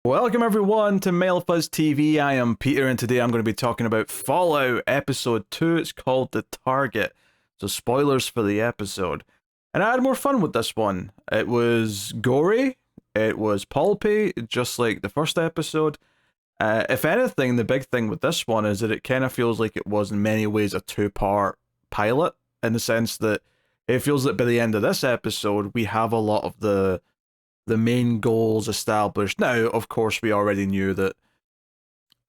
Welcome everyone to Mail Fuzz TV. I am Peter, and today I'm going to be talking about Fallout Episode 2. It's called The Target, so spoilers for the episode. And I had more fun with this one. It was gory, it was pulpy, just like the first episode. If anything, the big thing with this one is that it kind of feels like it was in many ways a two-part pilot, in the sense that it feels that by the end of this episode, we have a lot of the main goals established. Now, of course, we already knew that,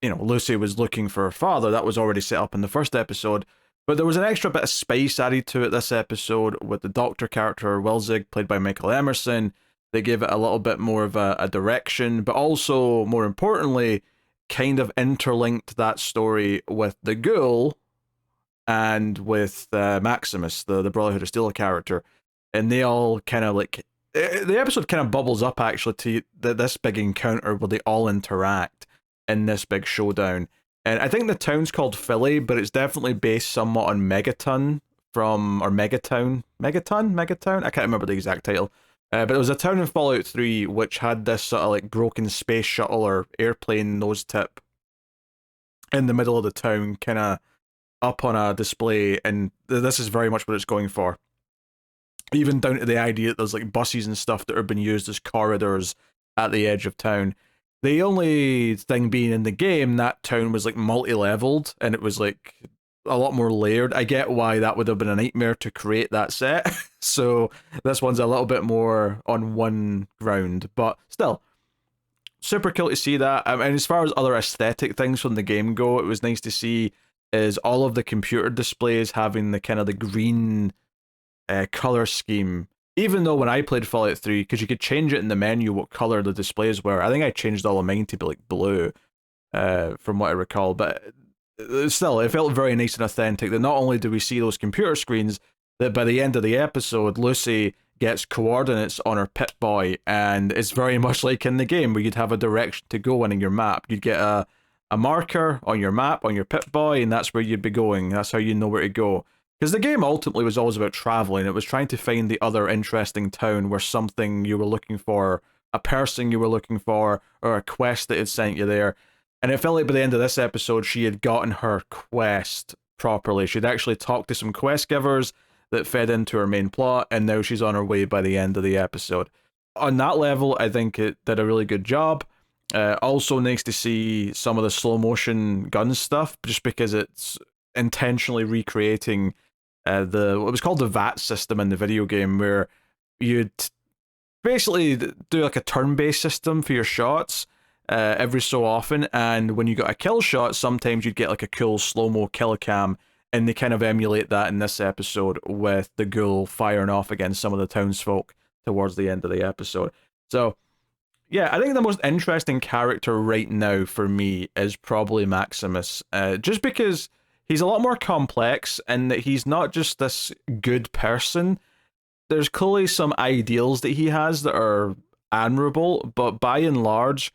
Lucy was looking for her father. That was already set up in the first episode. But there was an extra bit of spice added to it this episode with the doctor character, Wilzig, played by Michael Emerson. They gave it a little bit more of a direction, but also, more importantly, kind of interlinked that story with the Ghoul and with Maximus, the Brotherhood of Steel character. And they all kind of the episode kind of bubbles up actually to this big encounter where they all interact in this big showdown. And I think the town's called Philly, but it's definitely based somewhat on Megatown. I can't remember the exact title. But it was a town in Fallout 3 which had this sort of like broken space shuttle or airplane nose tip in the middle of the town, kind of up on a display, and this is very much what it's going for. Even down to the idea that there's like buses and stuff that are being used as corridors at the edge of town. The only thing being in the game, that town was like multi-leveled and it was like a lot more layered. I get why that would have been a nightmare to create that set. So this one's a little bit more on one ground, but still super cool to see that. And as far as other aesthetic things from the game go, it was nice to see is all of the computer displays having the kind of the green color scheme. Even though when I played Fallout 3, because you could change it in the menu what color the displays were, I think I changed all of mine to be like blue, from what I recall. But still, it felt very nice and authentic that not only do we see those computer screens, that by the end of the episode, Lucy gets coordinates on her Pip-Boy, and it's very much like in the game where you'd have a direction to go in your map. You'd get a marker on your map, on your Pip-Boy, and that's where you'd be going. That's how you know where to go. Because the game ultimately was always about traveling. It was trying to find the other interesting town where something you were looking for, a person you were looking for, or a quest that had sent you there. And it felt like by the end of this episode, she had gotten her quest properly. She'd actually talked to some quest givers that fed into her main plot, and now she's on her way by the end of the episode. On that level, I think it did a really good job. Also nice to see some of the slow motion gun stuff, just because it's intentionally recreating what was called the VAT system in the video game, where you'd basically do like a turn-based system for your shots every so often, and when you got a kill shot, sometimes you'd get like a cool slow-mo kill cam, and they kind of emulate that in this episode with the Ghoul firing off against some of the townsfolk towards the end of the episode. So yeah, I think the most interesting character right now for me is probably Maximus, just because he's a lot more complex in that he's not just this good person. There's clearly some ideals that he has that are admirable, but by and large,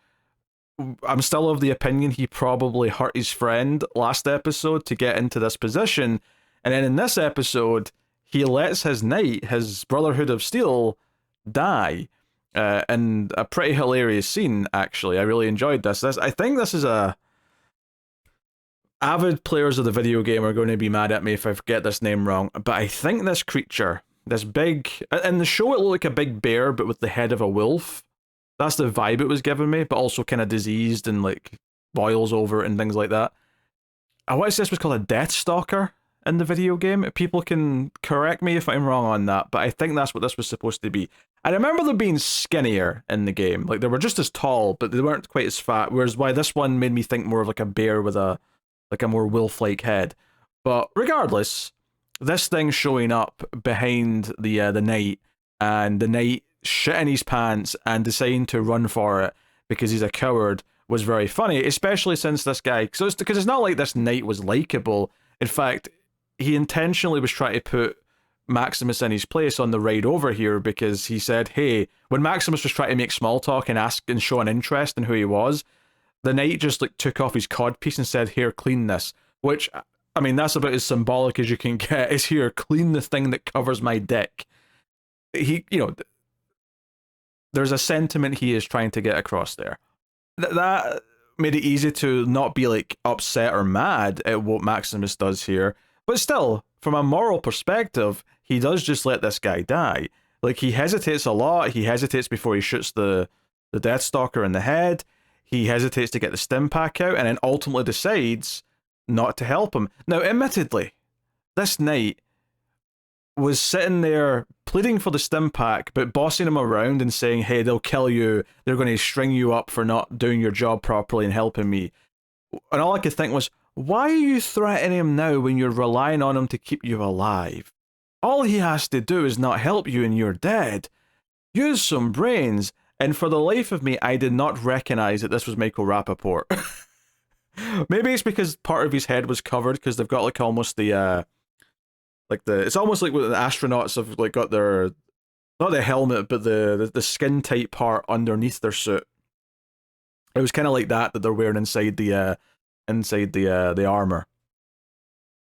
I'm still of the opinion he probably hurt his friend last episode to get into this position. And then in this episode, he lets his knight, his Brotherhood of Steel, die. And a pretty hilarious scene, actually. I really enjoyed this. I think this is a... Avid players of the video game are going to be mad at me if I get this name wrong, but I think this creature, this big... In the show, it looked like a big bear, but with the head of a wolf. That's the vibe it was giving me, but also kind of diseased and, like, boils over and things like that. I want to say this was called a Death Stalker in the video game. People can correct me if I'm wrong on that, but I think that's what this was supposed to be. I remember them being skinnier in the game. Like, they were just as tall, but they weren't quite as fat, whereas why this one made me think more of, like, a bear with a more wolf-like head. But regardless, this thing showing up behind the knight, and the knight shitting his pants and deciding to run for it because he's a coward was very funny, especially since this guy... Because it's not like this knight was likable. In fact, he intentionally was trying to put Maximus in his place on the ride over here, because he said, hey, when Maximus was trying to make small talk and ask and show an interest in who he was, the knight just like took off his codpiece and said, here, clean this. Which, I mean, that's about as symbolic as you can get, is here, clean the thing that covers my dick. He, there's a sentiment he is trying to get across there. that made it easy to not be like upset or mad at what Maximus does here. But still, from a moral perspective, he does just let this guy die. Like, he hesitates a lot. He hesitates before he shoots the Deathstalker in the head. He hesitates to get the stim pack out, and then ultimately decides not to help him. Now, admittedly, this knight was sitting there pleading for the stim pack, but bossing him around and saying, hey, they'll kill you, they're going to string you up for not doing your job properly and helping me. And all I could think was, why are you threatening him now when you're relying on him to keep you alive? All he has to do is not help you and you're dead. Use some brains. And for the life of me, I did not recognize that this was Michael Rappaport. Maybe it's because part of his head was covered, because they've got like almost the it's almost like when the astronauts have like got their, not the helmet, but the skin tight part underneath their suit. It was kind of like that they're wearing inside the armor.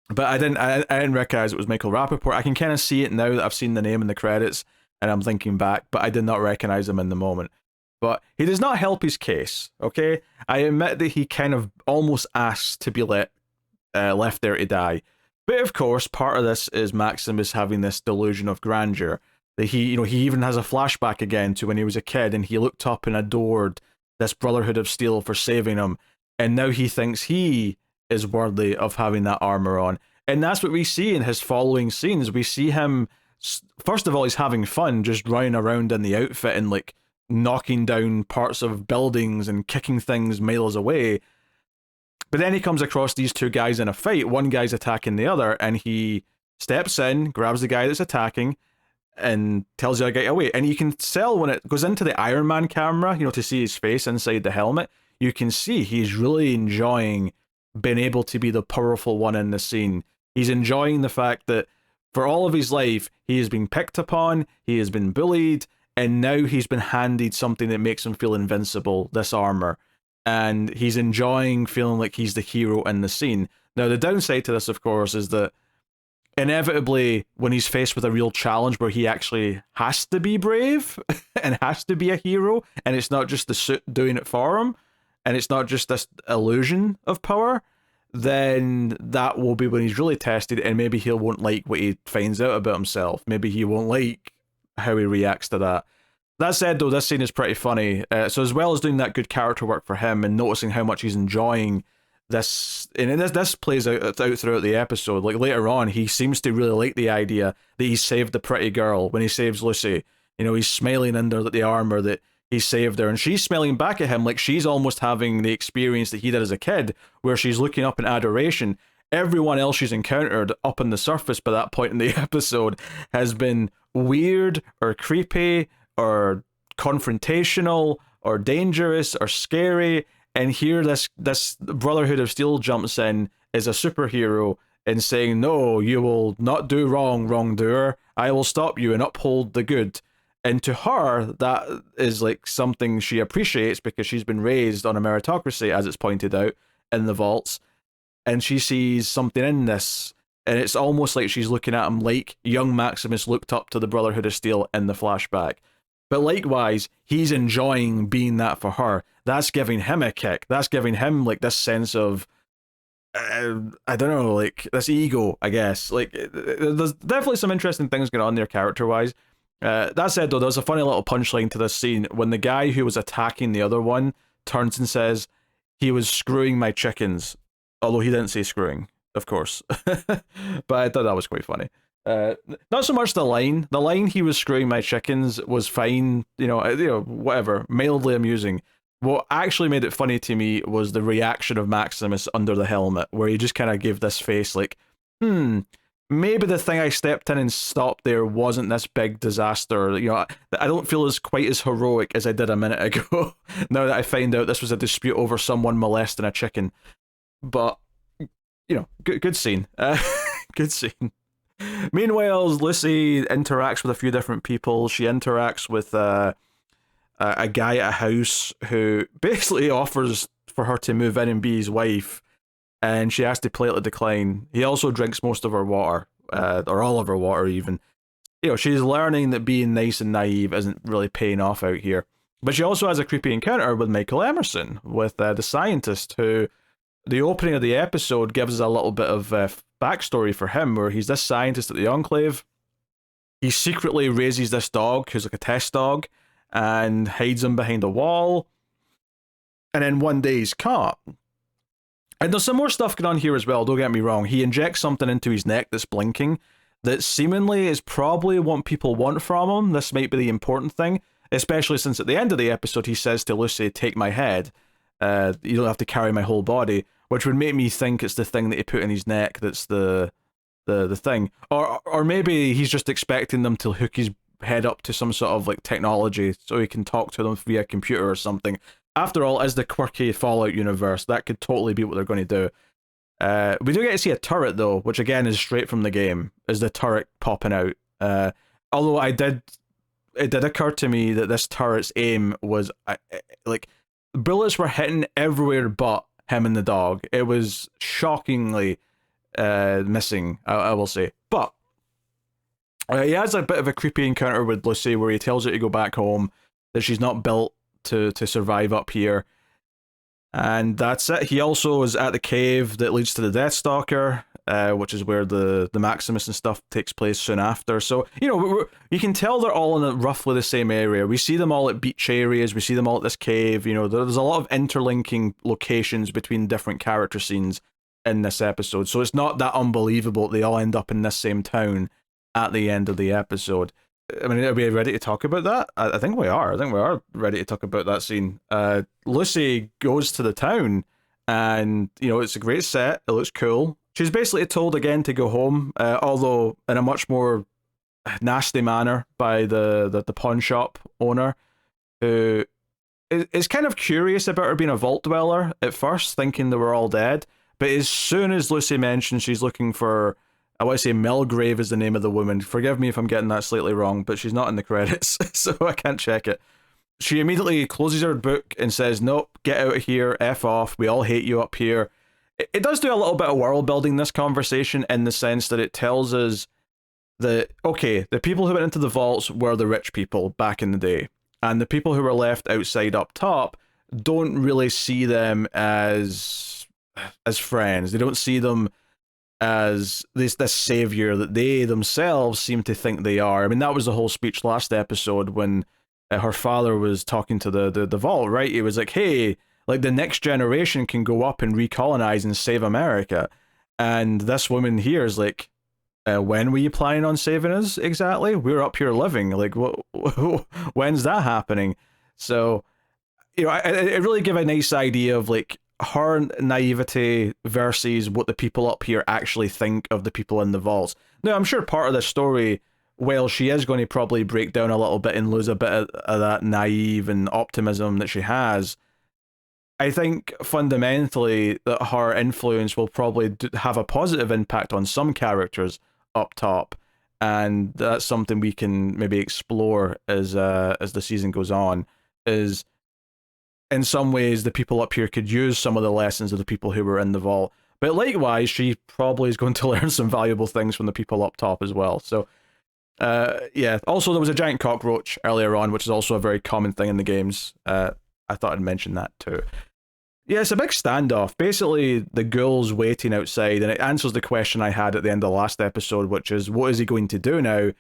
But I didn't recognize it was Michael Rappaport. I can kind of see it now that I've seen the name in the credits and I'm thinking back, but I did not recognize him in the moment. But he does not help his case, okay? I admit that he kind of almost asks to be left there to die. But of course, part of this is Maximus having this delusion of grandeur. That he even has a flashback again to when he was a kid and he looked up and adored this Brotherhood of Steel for saving him. And now he thinks he is worthy of having that armor on. And that's what we see in his following scenes. We see him, first of all, he's having fun, just running around in the outfit and like knocking down parts of buildings and kicking things miles away. But then he comes across these two guys in a fight. One guy's attacking the other, and he steps in, grabs the guy that's attacking, and tells the other guy to wait. And you can tell when it goes into the Iron Man camera, to see his face inside the helmet, you can see he's really enjoying being able to be the powerful one in the scene. He's enjoying the fact that for all of his life, he has been picked upon, he has been bullied, and now he's been handed something that makes him feel invincible, this armor. And he's enjoying feeling like he's the hero in the scene. Now, the downside to this, of course, is that inevitably, when he's faced with a real challenge where he actually has to be brave and has to be a hero, and it's not just the suit doing it for him, and it's not just this illusion of power, then that will be when he's really tested, and maybe he won't like what he finds out about himself. Maybe he won't like how he reacts to that. That said, though, this scene is pretty funny. So as well as doing that good character work for him and noticing how much he's enjoying this, and this plays out throughout the episode. Like later on, he seems to really like the idea that he saved the pretty girl when he saves Lucy. He's smiling under the armor that he saved her, and she's smiling back at him like she's almost having the experience that he did as a kid, where she's looking up in adoration. Everyone else she's encountered up on the surface by that point in the episode has been weird or creepy or confrontational or dangerous or scary, and here this Brotherhood of Steel jumps in as a superhero and saying, no, you will not do wrong, wrongdoer, I will stop you and uphold the good. And to her, that is like something she appreciates because she's been raised on a meritocracy, as it's pointed out in the vaults, and she sees something in this, and it's almost like she's looking at him like young Maximus looked up to the Brotherhood of Steel in the flashback. But likewise, he's enjoying being that for her. That's giving him a kick. That's giving him like this sense of, I don't know, like this ego, I guess. Like, there's definitely some interesting things going on there character-wise. That said, though, there's a funny little punchline to this scene when the guy who was attacking the other one turns and says, he was screwing my chickens. Although he didn't say screwing, of course. But I thought that was quite funny. Not so much the line. The line "he was screwing my chickens" was fine, whatever, mildly amusing. What actually made it funny to me was the reaction of Maximus under the helmet, where he just kind of gave this face like, maybe the thing I stepped in and stopped there wasn't this big disaster. I don't feel quite as heroic as I did a minute ago, now that I find out this was a dispute over someone molesting a chicken. But, good scene. Good scene. Meanwhile, Lucy interacts with a few different people. She interacts with a guy at a house who basically offers for her to move in and be his wife, and she has to politely decline. He also drinks most of her water, or all of her water even. She's learning that being nice and naive isn't really paying off out here. But she also has a creepy encounter with Michael Emerson, with the scientist, who the opening of the episode gives us a little bit of backstory for him, where he's this scientist at the Enclave. He secretly raises this dog, who's like a test dog, and hides him behind a wall. And then one day he's caught. And there's some more stuff going on here as well, don't get me wrong. He injects something into his neck that's blinking, that seemingly is probably what people want from him. This might be the important thing, especially since at the end of the episode he says to Lucy, "Take my head. You don't have to carry my whole body," which would make me think it's the thing that he put in his neck that's the thing. Or maybe he's just expecting them to hook his head up to some sort of like technology so he can talk to them via computer or something. After all, as the quirky Fallout universe, that could totally be what they're going to do. We do get to see a turret though, which again is straight from the game, is the turret popping out. Although it did occur to me that this turret's aim was like bullets were hitting everywhere but him and the dog. It was shockingly missing, I will say. But he has a bit of a creepy encounter with Lucy where he tells her to go back home, that she's not built to survive up here. And that's it. He also is at the cave that leads to the Deathstalker, which is where the Maximus and stuff takes place soon after. So, you know, you can tell they're all in roughly the same area. We see them all at beach areas. We see them all at this cave. You know, there's a lot of interlinking locations between different character scenes in this episode. So it's not that unbelievable they all end up in this same town at the end of the episode. I mean, are we ready to talk about that? I think we are. I think we are ready to talk about that scene. Lucy goes to the town, and, you know, it's a great set. It looks cool. She's basically told again to go home, although in a much more nasty manner by the pawn shop owner, who is kind of curious about her being a vault dweller at first, thinking they were all dead. But as soon as Lucy mentions she's looking for, I want to say Melgrave is the name of the woman. Forgive me if I'm getting that slightly wrong, but she's not in the credits, so I can't check it. She immediately closes her book and says, "Nope, get out of here, F off, we all hate you up here." It does do a little bit of world building, this conversation, in the sense that it tells us that, okay, the people who went into the vaults were the rich people back in the day, and the people who were left outside up top don't really see them as friends. They don't see them as this savior that they themselves seem to think they are. I mean, that was the whole speech last episode when her father was talking to the vault, right? He was like, "Hey, like the next generation can go up and recolonize and save America," and this woman here is like, "When were you planning on saving us exactly? We're up here living. Like, when's that happening?" So, you know, it really gave a nice idea of like her naivety versus what the people up here actually think of the people in the vaults. Now, I'm sure part of the story, well, she is going to probably break down a little bit and lose a bit of that naive and optimism that she has. I think fundamentally that her influence will probably have a positive impact on some characters up top, and that's something we can maybe explore as the season goes on. Is in some ways the people up here could use some of the lessons of the people who were in the vault, but likewise she probably is going to learn some valuable things from the people up top as well. So yeah, also there was a giant cockroach earlier on, which is also a very common thing in the games. I thought I'd mention that too. Yeah, it's a big standoff. Basically, the ghoul's waiting outside, and it answers the question I had at the end of the last episode, which is, what is he going to do now?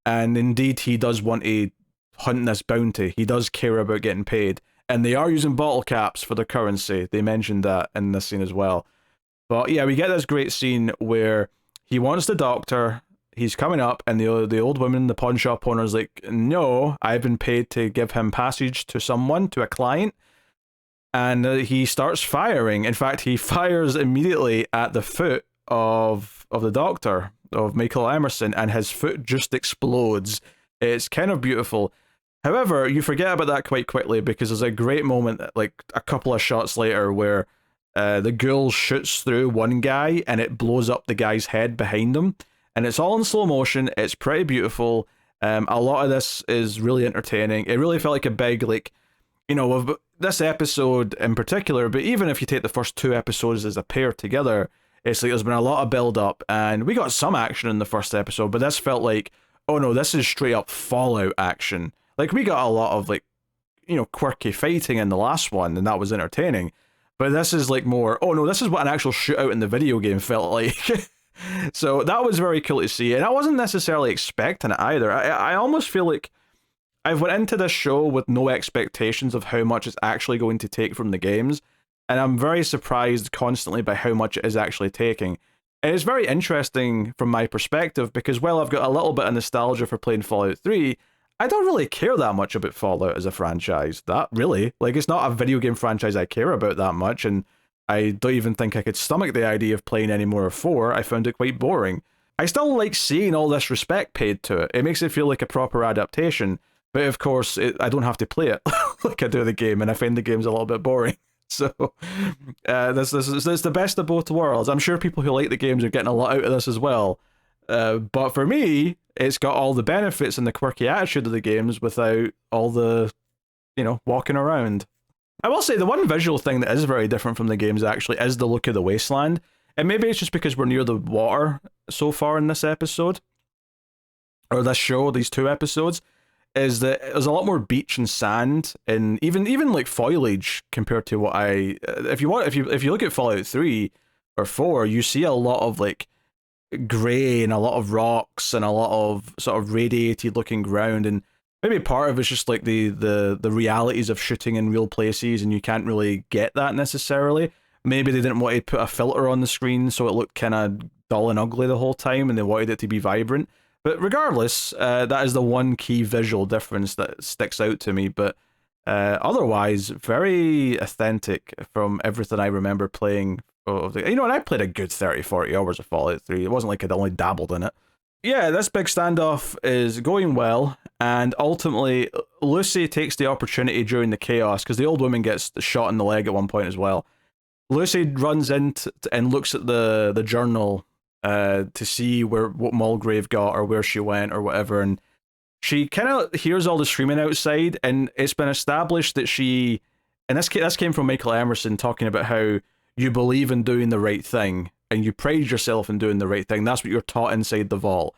And indeed, he does want to hunt this bounty. He does care about getting paid. And they are using bottle caps for their currency. They mentioned that in this scene as well. But yeah, we get this great scene where he wants the doctor, he's coming up, and the old woman, the pawn shop owner's like, "No, I've been paid to give him passage to someone, to a client." And he starts firing. In fact, he fires immediately at the foot of the doctor, of Michael Emerson, and his foot just explodes. It's kind of beautiful. However, you forget about that quite quickly, because there's a great moment, like a couple of shots later, where the ghoul shoots through one guy and it blows up the guy's head behind him. And it's all in slow motion. It's pretty beautiful. A lot of this is really entertaining. It really felt like a big, like, you know, of this episode in particular, but even if you take the first two episodes as a pair together, it's like there's been a lot of build up, and we got some action in the first episode, but this felt like, oh no, this is straight up Fallout action. Like, we got a lot of like quirky fighting in the last one, and that was entertaining. But this is like more, oh no, this is what an actual shootout in the video game felt like. So that was very cool to see, and I wasn't necessarily expecting it either. I almost feel like I've went into this show with no expectations of how much it's actually going to take from the games, and I'm very surprised constantly by how much it is actually taking. And it's very interesting from my perspective because, while I've got a little bit of nostalgia for playing Fallout 3, I don't really care that much about Fallout as a franchise. That really, like, it's not a video game franchise I care about that much, and I don't even think I could stomach the idea of playing any more of 4. I found it quite boring. I still like seeing all this respect paid to it. It makes it feel like a proper adaptation, but of course, I don't have to play it like I do the game, and I find the game's a little bit boring. So, this is the best of both worlds. I'm sure people who like the games are getting a lot out of this as well. But for me, it's got all the benefits and the quirky attitude of the games without all the, walking around. I will say the one visual thing that is very different from the games actually is the look of the wasteland. And maybe it's just because we're near the water so far in this episode, or this show, these 2 episodes, is that there's a lot more beach and sand, and even like foliage compared to what if you look at Fallout 3 or 4, you see a lot of like grey and a lot of rocks and a lot of sort of radiated looking ground, and maybe part of it's just like the realities of shooting in real places, and you can't really get that necessarily. Maybe they didn't want to put a filter on the screen so it looked kind of dull and ugly the whole time, and they wanted it to be vibrant. But regardless, that is the one key visual difference that sticks out to me. But otherwise, very authentic from everything I remember playing. And I played a good 30, 40 hours of Fallout 3. It wasn't like I'd only dabbled in it. Yeah, this big standoff is going well, and ultimately, Lucy takes the opportunity during the chaos, because the old woman gets shot in the leg at one point as well. Lucy runs in and looks at the journal to see what Mulgrave got or where she went or whatever, and she kind of hears all the screaming outside, and it's been established that and this came from Michael Emerson talking about how you believe in doing the right thing and you pride yourself in doing the right thing. That's what you're taught inside the vault.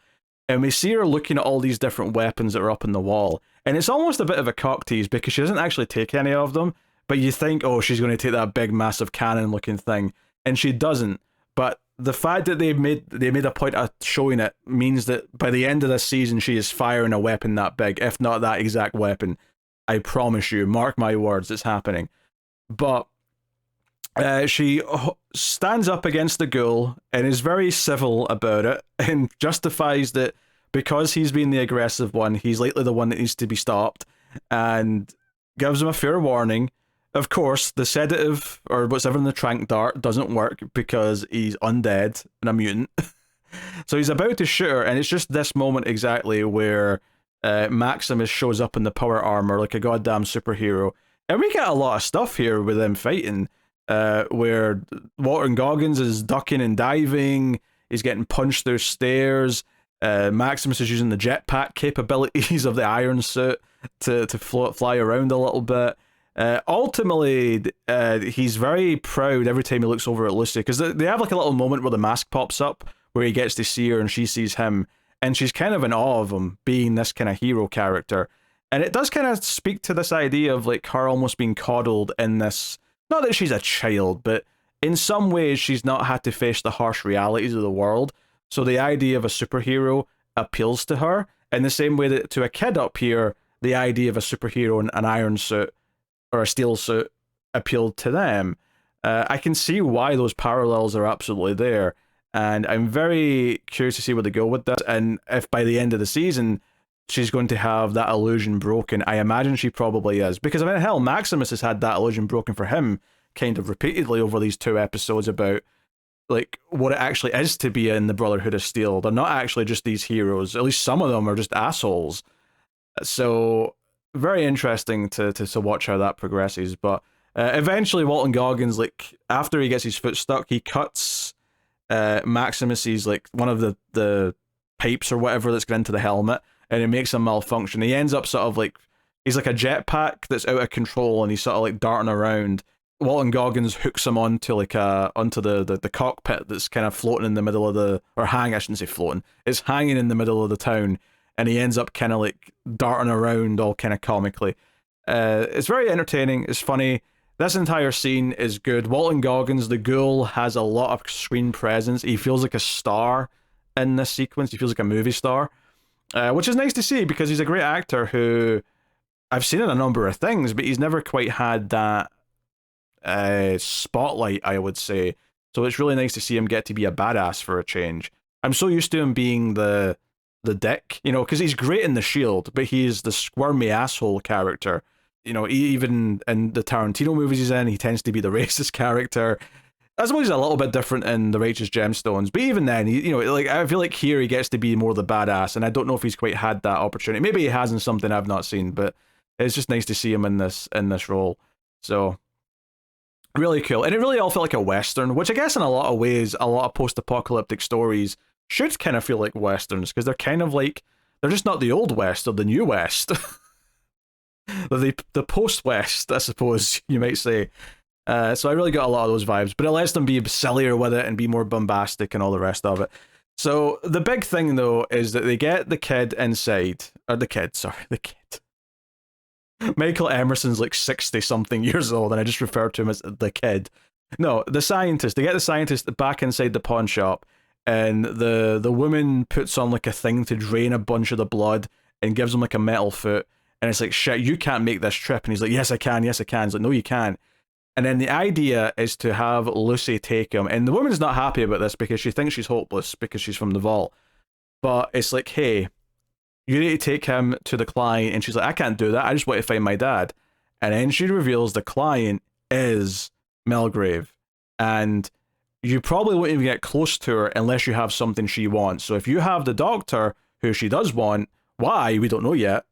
And we see her looking at all these different weapons that are up in the wall, and it's almost a bit of a cock tease because she doesn't actually take any of them, but you think, oh, she's going to take that big massive cannon looking thing, and she doesn't. But the fact that they made a point of showing it means that by the end of this season, she is firing a weapon that big, if not that exact weapon. I promise you, mark my words, it's happening. But she stands up against the ghoul and is very civil about it, and justifies that because he's been the aggressive one, he's likely the one that needs to be stopped, and gives him a fair warning. Of course, the sedative, or whatever in the trank dart, doesn't work because he's undead and a mutant. So he's about to shoot her, and it's just this moment exactly where Maximus shows up in the power armor like a goddamn superhero. And we get a lot of stuff here with them fighting, where Walton Goggins is ducking and diving, he's getting punched through stairs, Maximus is using the jetpack capabilities of the iron suit to fly around a little bit. Ultimately, he's very proud every time he looks over at Lucy, because they have like a little moment where the mask pops up where he gets to see her and she sees him, and she's kind of in awe of him being this kind of hero character. And it does kind of speak to this idea of like her almost being coddled in this, not that she's a child, but in some ways she's not had to face the harsh realities of the world, so the idea of a superhero appeals to her in the same way that to a kid up here the idea of a superhero in an iron suit or a steel suit appealed to them. I can see why those parallels are absolutely there, and I'm very curious to see where they go with this, and if by the end of the season she's going to have that illusion broken. I imagine she probably is, because I mean, hell, Maximus has had that illusion broken for him kind of repeatedly over these 2 episodes about like what it actually is to be in the Brotherhood of Steel. They're not actually just these heroes, at least some of them are just assholes. So very interesting to watch how that progresses. But eventually Walton Goggins, like after he gets his foot stuck, he cuts Maximus's like one of the pipes or whatever that's going into the helmet, and it makes him malfunction. He ends up sort of like, he's like a jetpack that's out of control, and he's sort of like darting around. Walton Goggins hooks him onto like onto the cockpit that's kind of floating in the middle of I shouldn't say floating, it's hanging in the middle of the town, and he ends up kind of like darting around all kind of comically. It's very entertaining. It's funny. This entire scene is good. Walton Goggins, the ghoul, has a lot of screen presence. He feels like a star in this sequence. He feels like a movie star, which is nice to see because he's a great actor who I've seen in a number of things, but he's never quite had that spotlight, I would say. So it's really nice to see him get to be a badass for a change. I'm so used to him being the dick, because he's great in The Shield, but he's the squirmy asshole character. Even in the Tarantino movies he's in, he tends to be the racist character. I suppose he's a little bit different in The Righteous Gemstones, but even then, I feel like here he gets to be more the badass, and I don't know if he's quite had that opportunity. Maybe he has in something I've not seen, but it's just nice to see him in this role. So really cool, and it really all felt like a western, which I guess in a lot of ways, a lot of post-apocalyptic stories should kind of feel like westerns because they're kind of like they're just not the old west or the new west. the post-west, I suppose you might say. So I really got a lot of those vibes, but it lets them be sillier with it and be more bombastic and all the rest of it. So the big thing though is that they get the kid inside, or the kid. Michael Emerson's like 60 something years old, and I just referred to him as the kid. No, the scientist. They get the scientist back inside the pawn shop, and the woman puts on like a thing to drain a bunch of the blood and gives him like a metal foot. And it's like, shit, you can't make this trip. And he's like, yes, I can. He's like, no, you can't. And then the idea is to have Lucy take him. And the woman's not happy about this because she thinks she's hopeless because she's from the vault. But it's like, hey, you need to take him to the client. And she's like, I can't do that. I just want to find my dad. And then she reveals the client is Melgrave. And you probably won't even get close to her unless you have something she wants. So if you have the doctor, who she does want, why, we don't know yet,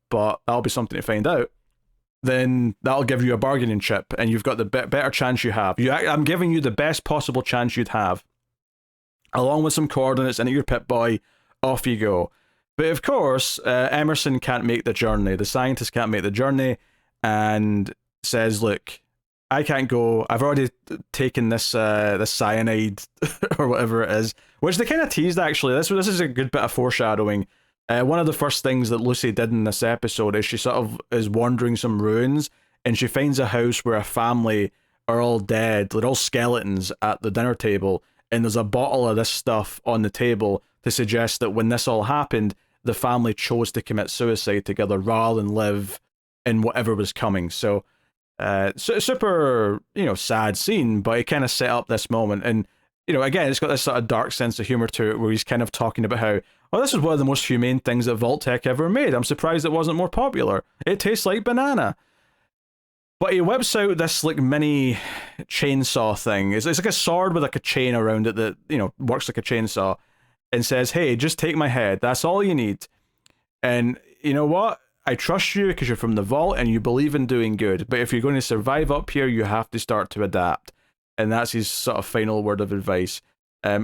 but that'll be something to find out, then that'll give you a bargaining chip, and you've got the better chance you have. I'm giving you the best possible chance you'd have. Along with some coordinates and your Pip-Boy, off you go. But of course, Emerson can't make the journey. The scientist can't make the journey, and says, look, I can't go. I've already taken this cyanide, or whatever it is, which they kind of teased, actually. This is a good bit of foreshadowing. One of the first things that Lucy did in this episode is she sort of is wandering some ruins, and she finds a house where a family are all dead. They're all skeletons at the dinner table, and there's a bottle of this stuff on the table to suggest that when this all happened, the family chose to commit suicide together rather than live in whatever was coming. So, super, sad scene, but it kind of set up this moment. And, again, it's got this sort of dark sense of humor to it where he's kind of talking about how, oh, this is one of the most humane things that Vault-Tec ever made. I'm surprised it wasn't more popular. It tastes like banana. But he whips out this like mini chainsaw thing. It's like a sword with like a chain around it that, works like a chainsaw, and says, hey, just take my head. That's all you need. And you know what? I trust you because you're from the vault and you believe in doing good. But if you're going to survive up here, you have to start to adapt. And that's his sort of final word of advice.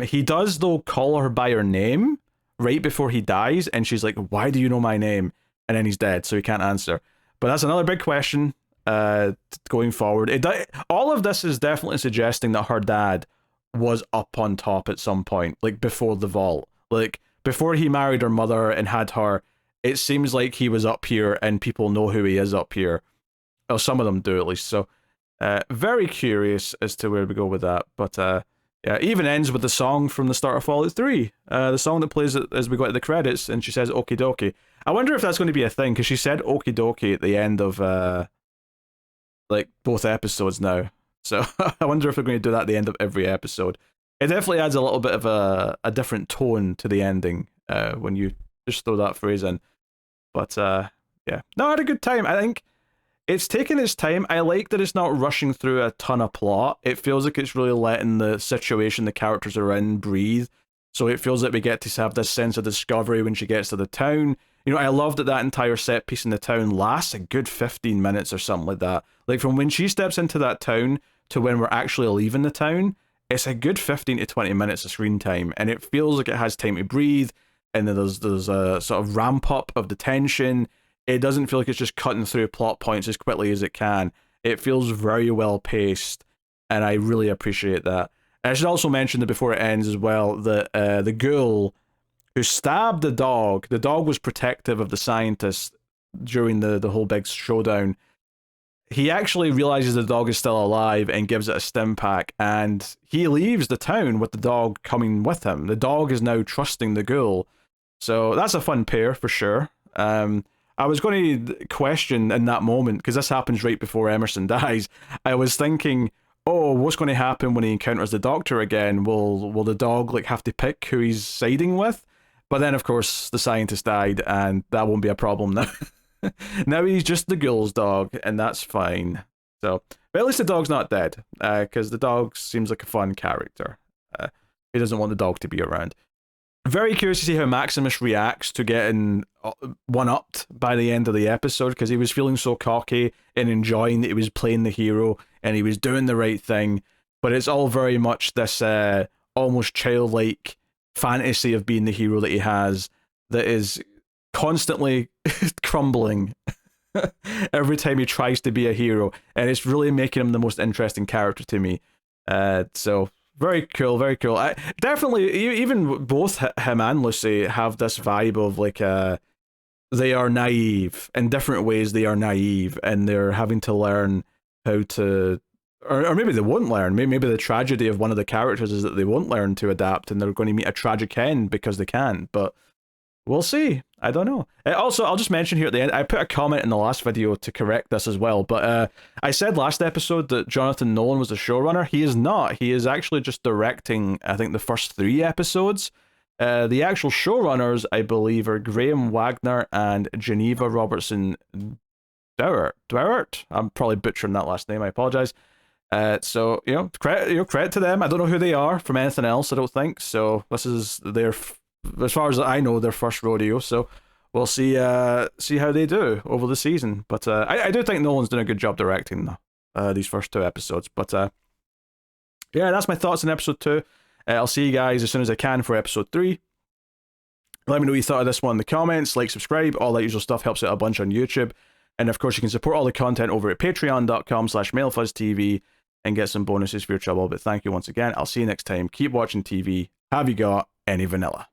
He does, though, call her by her name right before he dies, and she's like, why do you know my name? And then he's dead, so he can't answer. But that's another big question going forward. All of this is definitely suggesting that her dad was up on top at some point, like before the vault. Like, before he married her mother and had her, it seems like he was up here and people know who he is up here. Or some of them do, at least. So, very curious as to where we go with that. But, yeah, it even ends with the song from the start of Fallout 3. The song that plays as we go to the credits, and she says okie dokie. I wonder if that's going to be a thing, because she said okie dokie at the end of, both episodes now. So, I wonder if they're going to do that at the end of every episode. It definitely adds a little bit of a different tone to the ending when you just throw that phrase in. But, yeah. No, I had a good time. I think it's taken its time. I like that it's not rushing through a ton of plot. It feels like it's really letting the situation the characters are in breathe. So it feels like we get to have this sense of discovery when she gets to the town. I love that entire set piece in the town lasts a good 15 minutes or something like that. Like, from when she steps into that town to when we're actually leaving the town, it's a good 15 to 20 minutes of screen time, and it feels like it has time to breathe, and then there's a sort of ramp up of the tension. It doesn't feel like it's just cutting through plot points as quickly as it can. It feels very well paced, and I really appreciate that. And I should also mention that before it ends as well, that the ghoul who stabbed the dog was protective of the scientist during the whole big showdown, he actually realizes the dog is still alive and gives it a stim pack, and he leaves the town with the dog coming with him. The dog is now trusting the ghoul. So that's a fun pair for sure. I was going to question in that moment, because this happens right before Emerson dies. I was thinking, oh, what's going to happen when he encounters the Doctor again? Will the dog like have to pick who he's siding with? But then, of course, the scientist died, and that won't be a problem now. Now he's just the ghoul's dog, and that's fine. So, but at least the dog's not dead, because the dog seems like a fun character. He doesn't want the dog to be around. Very curious to see how Maximus reacts to getting one-upped by the end of the episode, because he was feeling so cocky and enjoying that he was playing the hero and he was doing the right thing. But it's all very much this almost childlike fantasy of being the hero that he has that is constantly crumbling every time he tries to be a hero, and it's really making him the most interesting character to me. So very cool, very cool. I definitely, even both him and Lucy have this vibe of like they are naive in different ways. They are naive, and they're having to learn how to, or maybe they won't learn. Maybe the tragedy of one of the characters is that they won't learn to adapt, and they're going to meet a tragic end because they can. But we'll see. I don't know. Also, I'll just mention here at the end, I put a comment in the last video to correct this as well, but I said last episode that Jonathan Nolan was the showrunner. He is not. He is actually just directing, I think, the first 3 episodes. The actual showrunners, I believe, are Graham Wagner and Geneva Robertson Dwyer. I'm probably butchering that last name. I apologize. So, credit to them. I don't know who they are from anything else, I don't think. So this is their, as far as I know, their first rodeo. So we'll see how they do over the season. But I do think Nolan's done a good job directing these first 2 episodes. But yeah, that's my thoughts on episode 2. I'll see you guys as soon as I can for episode 3. Let me know what you thought of this one in the comments. Like, subscribe, all that usual stuff helps out a bunch on YouTube. And of course, you can support all the content over at patreon.com/MailFuzzTV and get some bonuses for your trouble. But thank you once again. I'll see you next time. Keep watching TV. Have you got any vanilla?